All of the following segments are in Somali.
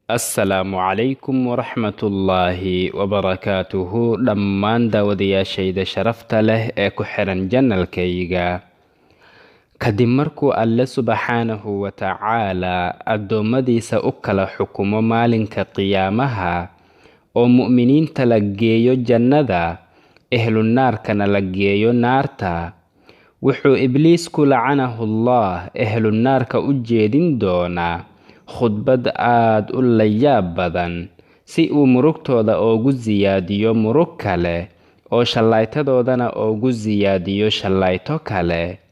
Assalaamu calaykum waraxmatullaahi wabarakaatuhu dhammaan daawadayaashayda sharafta leh ee ku xiran janalkayga. Kadib markuu Alle subxaanahu wa tacaala addoommadiisa u kala xukumo maalinka qiyaamaha oo mu'miniinta la geeyo jannada, ehlunaarkana la geeyo naarta, wuxuu ibliisku lacanahullah ehlunaarka u jeedin doonaa khudbad aad u layaab badan si uu murugtooda ugu siyaadiyo murug kale oo shallaytadoodana ugu siyaadiyo shallayto kale.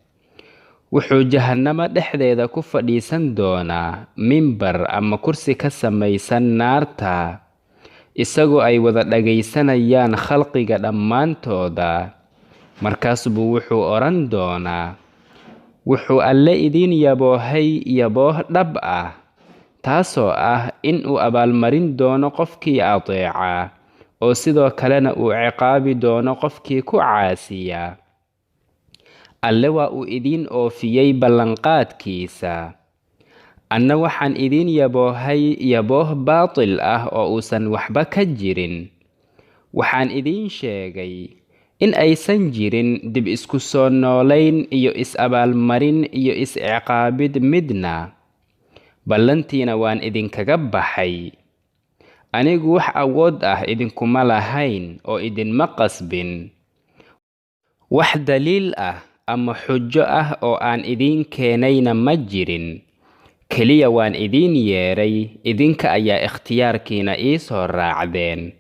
Wuxuu jahannamo dhexdeeda ku fadhiisan doonaa mimbar ama kursi ka samaysan naarta, isagoo ay wada dhagaysanayaan khalqiga dhammaantooda. Markaas buu wuxuu odhan doonaa, wuxuu Alle idin yaboohay yabooh dhab ah, taasoo ah in uu abaalmarin doono qofkii ateeca, oo sidoo kalena uu ciqaabi doono qofkii ku caasiya. Alle waa uu idin oofiyey ballanqaadkiisa. Anna waxaan idin yaboohay yabooh baatil ah oo uusan waxba ka jirin. Waxaan idin sheegay in aysan jirin dib isku soo noolayn iyo is-abaalmarin iyo is-ciqaabid midna. Ballantiina waan idinkaga baxay. Anigu wax awood ah idinkuma lahayn oo idinma qasbin. Wax daliil ah ama xujo ah oo aan idin keenayna ma jirin. Keliya waan idin yeeray, idinka ayaa ikhtiyaarkiina ii soo raacdeen.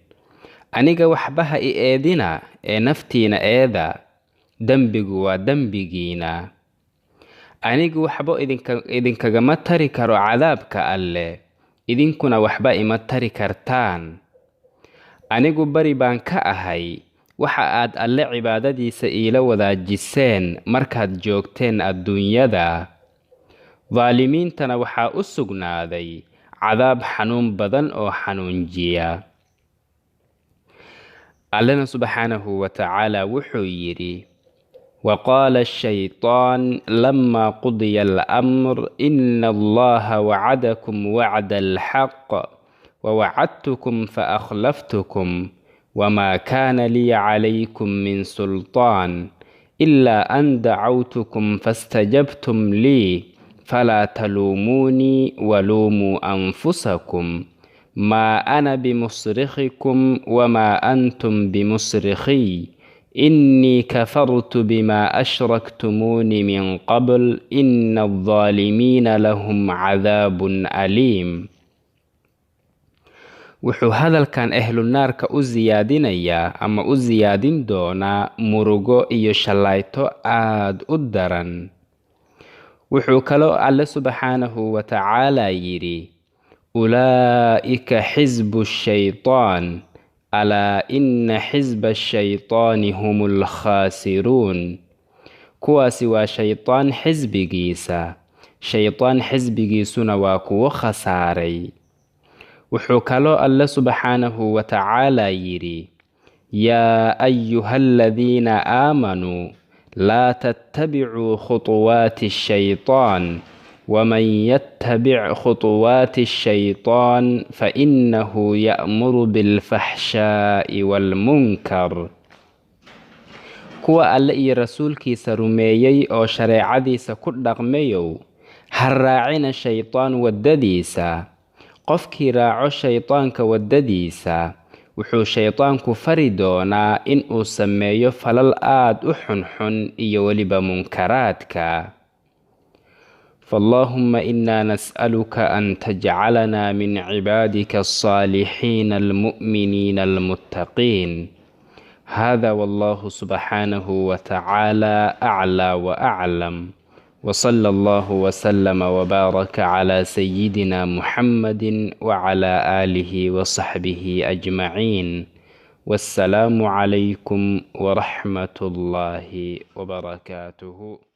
Aniga waxba ha i eedina ee naftiina eeda, dembigu waa dembigiina. Anigu waxba idinkagama tari karo cadaabka Alle, idinkuna waxba ima tari kartaan. Anigu bari baan ka ahay waxa aad Alle cibaadadiisa iila wadaajiseen markaad joogteen adduunyada. Dhaalimiintana waxaa u sugnaaday cadaab xanuun badan oo xanuunjiya. Allena subxaanahu wa tacaala wuxuu yidhi: وقال الشيطان لما قضي الأمر إن الله وعدكم وعد الحق ووعدتكم فأخلفتكم وما كان لي عليكم من سلطان إلا أن دعوتكم فاستجبتم لي فلا تلوموني ولوموا أنفسكم ما أنا بمصرخكم وما أنتم بمصرخي إني كفرت بما أشركتمون من قبل إن الظالمين لهم عذاب أليم. wuxuu hadalkan ehlunaarka u siyaadinayaa ama u siyaadin doonaa murugo iyo shallayto aad u daran. Wuxuu kaloo Alle subxaanahu wa tacaala yidhi: ulaa'ika xisbu shaytaan alaa inna xisba shaytaani humul khaasiruun. Kuwaasi waa shaytaan xisbigiisa, shaytaan xisbigiisuna waa kuwo khasaaray. wuxuu kaloo Alle subxaanahu wa tacaala yidhi: yaa ayuha aladiina aamanuu laa tattabicuu khuطuwaati الshayطaan ومن يتبع خطوات الشيطان فإنه يأمر بالفحشاء والمنكر. kuwa Alle iyo rasuulkiisa rumeeyey oo shareecadiisa ku dhaqmayow, ha raacina shaytaan waddadiisa. Qofkii raaco shaytaanka waddadiisa, wuxuu shaytaanku fari doonaa in uu sameeyo falal aad u xunxun iyo weliba munkaraadka. فاللهم إنا نسألك أن تجعلنا من عبادك الصالحين المؤمنين المتقين. هذا والله سبحانه وتعالى أعلى وأعلم، وصلى الله وسلم وبارك على سيدنا محمد وعلى آله وصحبه أجمعين. والسلام عليكم ورحمة الله وبركاته.